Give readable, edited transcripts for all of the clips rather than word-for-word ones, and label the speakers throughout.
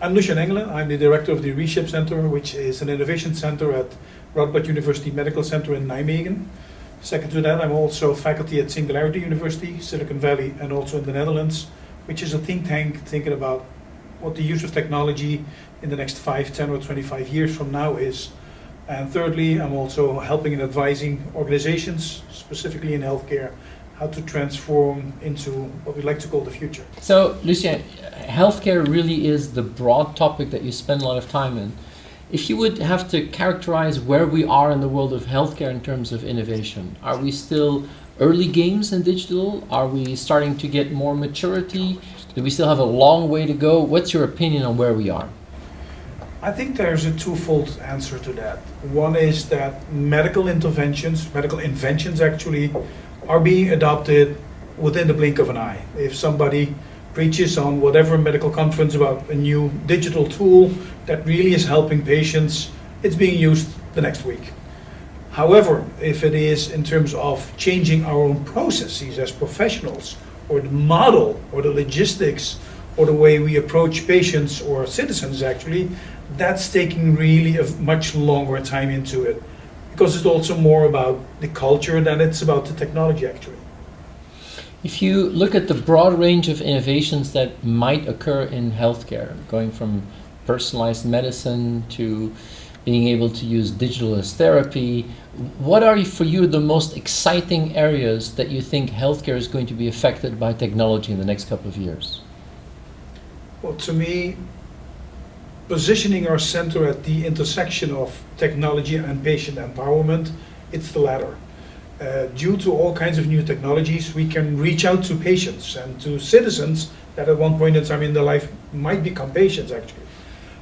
Speaker 1: I'm Lucien Engelen. I'm the director of the Reshape Center, which is an innovation center at Radboud University Medical Center in Nijmegen. Second to that, I'm also faculty at Singularity University, Silicon Valley, and also in the Netherlands, which is a think tank thinking about what the use of technology in the next 5, 10, or 25 years from now is. And thirdly, I'm also helping and advising organizations, specifically in healthcare, how to transform into what we like to call the future.
Speaker 2: So, Lucien, healthcare really is the broad topic that you spend a lot of time in. If you would have to characterize where we are in the world of healthcare in terms of innovation, are we still early games in digital? Are we starting to get more maturity? Do we still have a long way to go? What's your opinion on where we are?
Speaker 1: I think there's a twofold answer to that. One is that medical inventions actually, are being adopted within the blink of an eye. If somebody preaches on whatever medical conference about a new digital tool that really is helping patients, it's being used the next week. However, if it is in terms of changing our own processes as professionals, or the model, or the logistics, or the way we approach patients or citizens actually, that's taking really a much longer time into it. Because it's also more about the culture than it's about the technology actually.
Speaker 2: If you look at the broad range of innovations that might occur in healthcare, going from personalized medicine to being able to use digital as therapy, what are for you the most exciting areas that you think healthcare is going to be affected by technology in the next couple of years?
Speaker 1: Well, to me, positioning our center at the intersection of technology and patient empowerment, it's the latter. Due to all kinds of new technologies, we can reach out to patients and to citizens that at one point in time in their life might become patients actually.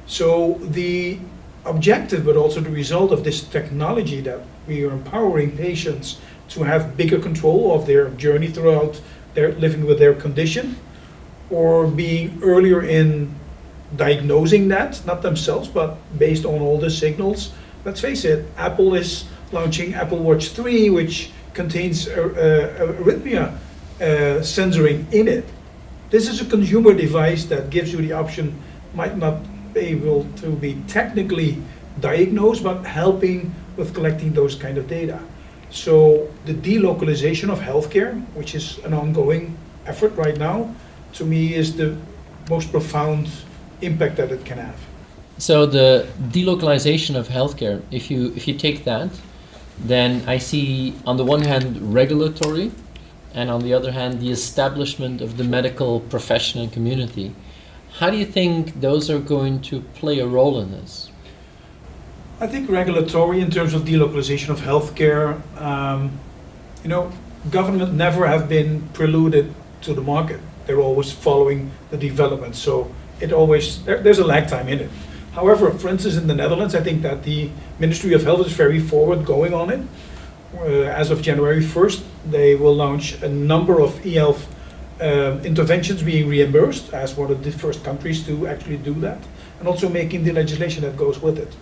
Speaker 1: So the objective, but also the result of this technology, that we are empowering patients to have bigger control of their journey throughout their living with their condition, or being earlier in diagnosing that, not themselves, but based on all the signals. Let's face it, Apple is launching Apple Watch 3, which contains arrhythmia sensoring in it. This is a consumer device that gives you the option, might not be able to be technically diagnosed, but helping with collecting those kind of data. So the delocalization of healthcare, which is an ongoing effort right now, to me is the most profound impact that it can have.
Speaker 2: So the delocalization of healthcare, if you take that, then I see on the one hand regulatory, and on the other hand the establishment of the medical profession and community. How do you think those are going to play a role in this?
Speaker 1: I think regulatory in terms of delocalization of healthcare, government never have been preluded to the market. They're always following the development. So there's a lag time in it. However, for instance, in the Netherlands, I think that the Ministry of Health is very forward going on it. As of January 1st, they will launch a number of e-health interventions being reimbursed as one of the first countries to actually do that, and also making the legislation that goes with it.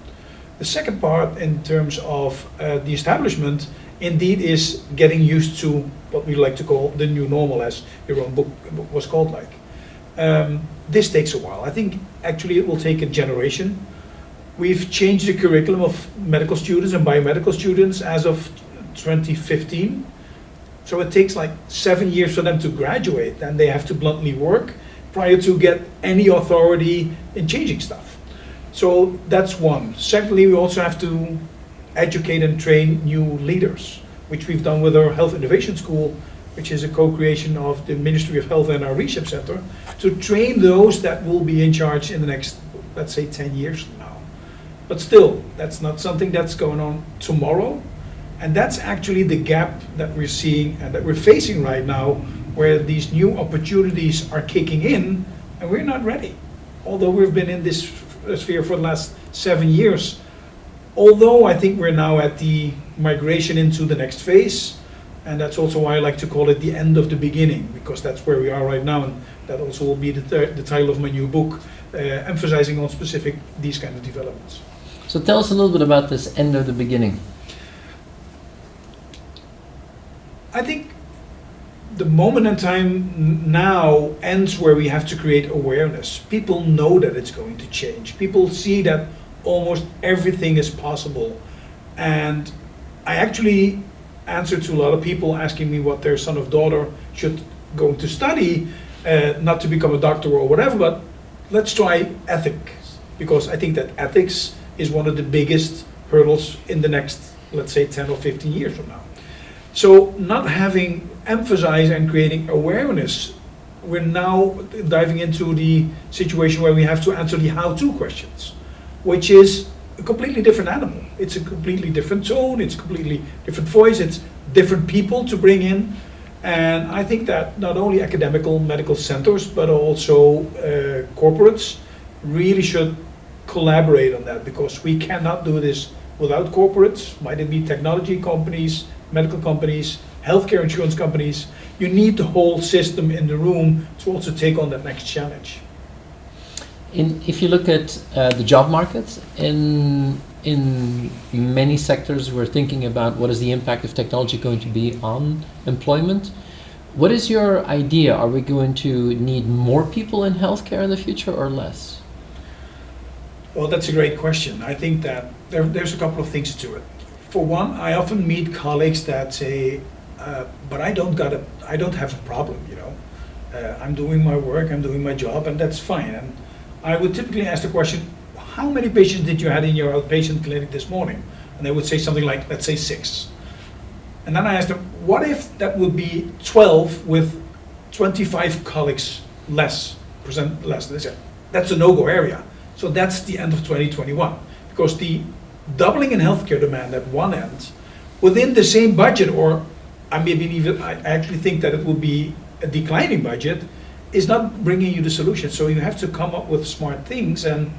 Speaker 1: The second part in terms of the establishment indeed is getting used to what we like to call the new normal, as your own book was called like. This takes a while. I think actually it will take a generation. We've changed the curriculum of medical students and biomedical students as of 2015. So it takes like 7 years for them to graduate, and they have to bluntly work prior to get any authority in changing stuff. So that's one. Secondly, we also have to educate and train new leaders, which we've done with our Health Innovation School, which is a co-creation of the Ministry of Health and our Reshape Center, to train those that will be in charge in the next, let's say, 10 years from now. But still, that's not something that's going on tomorrow. And that's actually the gap that we're seeing and that we're facing right now, where these new opportunities are kicking in and we're not ready. Although we've been in this sphere for the last 7 years, although I think we're now at the migration into the next phase, and that's also why I like to call it the end of the beginning, because that's where we are right now, and that also will be the title of my new book, emphasizing on specific these kind of developments.
Speaker 2: So tell us a little bit about this end of the beginning.
Speaker 1: I think the moment in time now ends where we have to create awareness. People know that it's going to change. People see that almost everything is possible. And I actually answer to a lot of people asking me what their son or daughter should go to study, not to become a doctor or whatever, but let's try ethics, because I think that ethics is one of the biggest hurdles in the next, let's say, 10 or 15 years from now. So not having emphasized and creating awareness, we're now diving into the situation where we have to answer the how-to questions, which is a completely different animal. It's a completely different tone, it's a completely different voice, it's different people to bring in. And I think that not only academical medical centers, but also corporates really should collaborate on that, because we cannot do this without corporates, might it be technology companies, medical companies, healthcare insurance companies. You need the whole system in the room to also take on that next challenge.
Speaker 2: If you look at the job market, in many sectors we're thinking about what is the impact of technology going to be on employment. What is your idea? Are we going to need more people in healthcare in the future or less?
Speaker 1: Well, that's a great question. I think that there's a couple of things to it. For one, I often meet colleagues that say, but I don't have a problem, you know. I'm doing my work, I'm doing my job, and that's fine. And I would typically ask the question, how many patients did you have in your outpatient clinic this morning? And they would say something like, let's say 6. And then I asked them, what if that would be 12 with 25 colleagues less? And they said, that's a no-go area. So that's the end of 2021. Because the doubling in healthcare demand at one end, within the same budget, or I actually think that it will be a declining budget, is not bringing you the solution. So you have to come up with smart things, and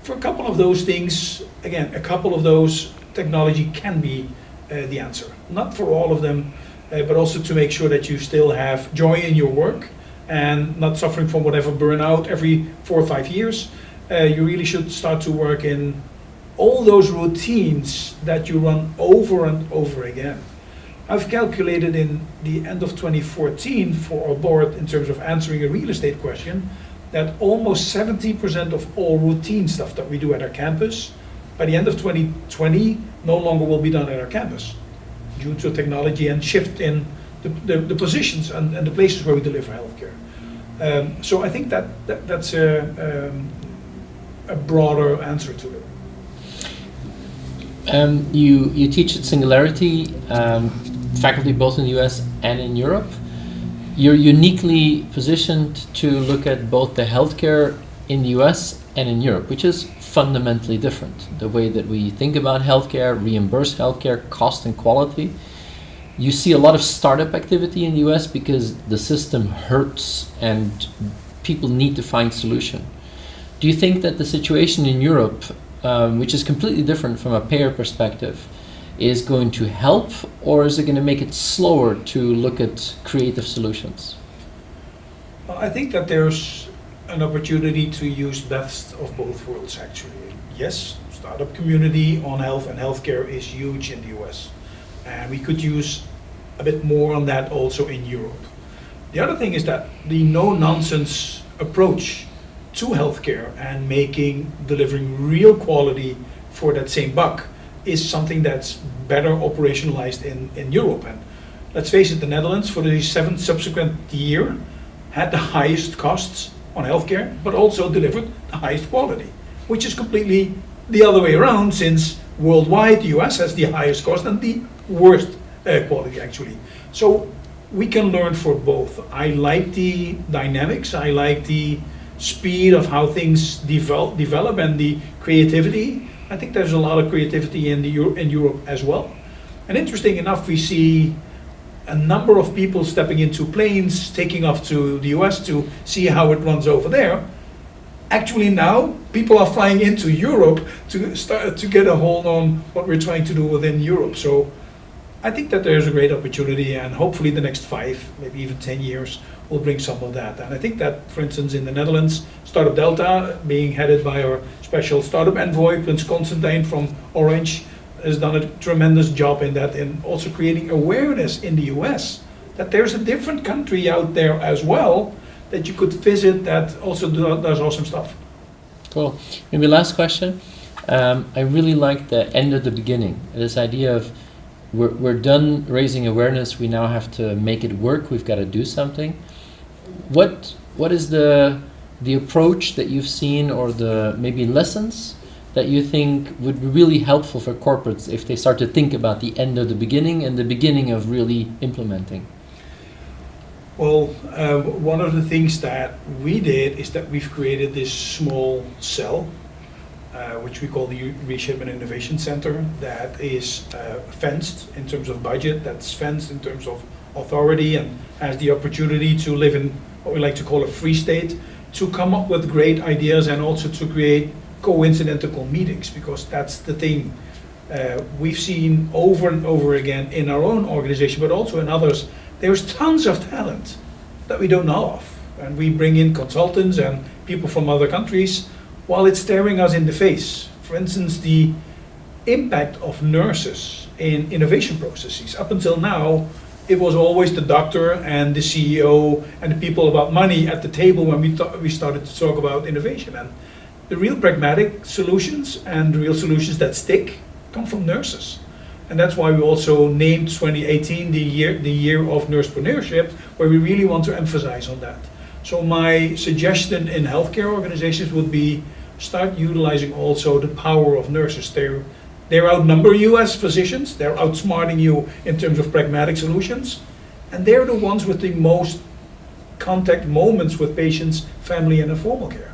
Speaker 1: for a couple of those things, again, a couple of those, technology can be the answer. Not for all of them, but also to make sure that you still have joy in your work and not suffering from whatever burnout every 4 or 5 years. You really should start to work in all those routines that you run over and over again. I've calculated in the end of 2014 for our board, in terms of answering a real estate question, that almost 70% of all routine stuff that we do at our campus, by the end of 2020, no longer will be done at our campus, due to technology and shift in the positions and the places where we deliver healthcare. So I think that's a broader answer to it.
Speaker 2: You teach at Singularity, faculty both in the US and in Europe. You're uniquely positioned to look at both the healthcare in the US and in Europe, which is fundamentally different. The way that we think about healthcare, reimburse healthcare, cost and quality. You see a lot of startup activity in the US because the system hurts and people need to find solution. Do you think that the situation in Europe, which is completely different from a payer perspective, is going to help, or is it going to make it slower to look at creative solutions?
Speaker 1: Well, I think that there's an opportunity to use best of both worlds, actually. Yes, startup community on health and healthcare is huge in the US, and we could use a bit more on that also in Europe. The other thing is that the no-nonsense approach to healthcare and delivering real quality for that same buck is something that's better operationalized in Europe. And let's face it, the Netherlands for the 7th subsequent year had the highest costs on healthcare, but also delivered the highest quality, which is completely the other way around, since worldwide the US has the highest cost and the worst quality actually. So we can learn for both. I like the dynamics, I like the speed of how things develop and the creativity. I think there's a lot of creativity in Europe as well. And interesting enough, we see a number of people stepping into planes, taking off to the US to see how it runs over there. Actually now, people are flying into Europe to start to get a hold on what we're trying to do within Europe. So I think that there's a great opportunity, and hopefully the next 5, maybe even 10 years will bring some of that. And I think that, for instance, in the Netherlands, Startup Delta, being headed by our special startup envoy, Prince Constantine from Orange, has done a tremendous job in that, and also creating awareness in the US that there's a different country out there as well that you could visit that also does awesome stuff.
Speaker 2: Cool. Maybe last question. I really like the end of the beginning. This idea of we're done raising awareness. We now have to make it work. We've got to do something. What is the approach that you've seen, or the maybe lessons that you think would be really helpful for corporates if they start to think about the end of the beginning and the beginning of really implementing?
Speaker 1: Well, one of the things that we did is that we've created this small cell, which we call the Reshape and Innovation Center, that is fenced in terms of budget, that's fenced in terms of authority, and has the opportunity to live in what we like to call a free state, to come up with great ideas and also to create coincidental meetings, because that's the thing we've seen over and over again in our own organization, but also in others. There's tons of talent that we don't know of, and we bring in consultants and people from other countries while it's staring us in the face. For instance, the impact of nurses in innovation processes. Up until now, it was always the doctor and the CEO and the people about money at the table when we started to talk about innovation. And the real pragmatic solutions and the real solutions that stick come from nurses. And that's why we also named 2018 the year of nursepreneurship, where we really want to emphasize on that. So my suggestion in healthcare organizations would be start utilizing also the power of nurses. They outnumber you as physicians, they're outsmarting you in terms of pragmatic solutions, and they're the ones with the most contact moments with patients, family, and informal care.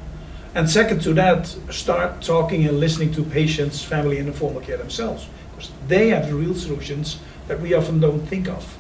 Speaker 1: And second to that, start talking and listening to patients, family, and informal care themselves, because they have the real solutions that we often don't think of.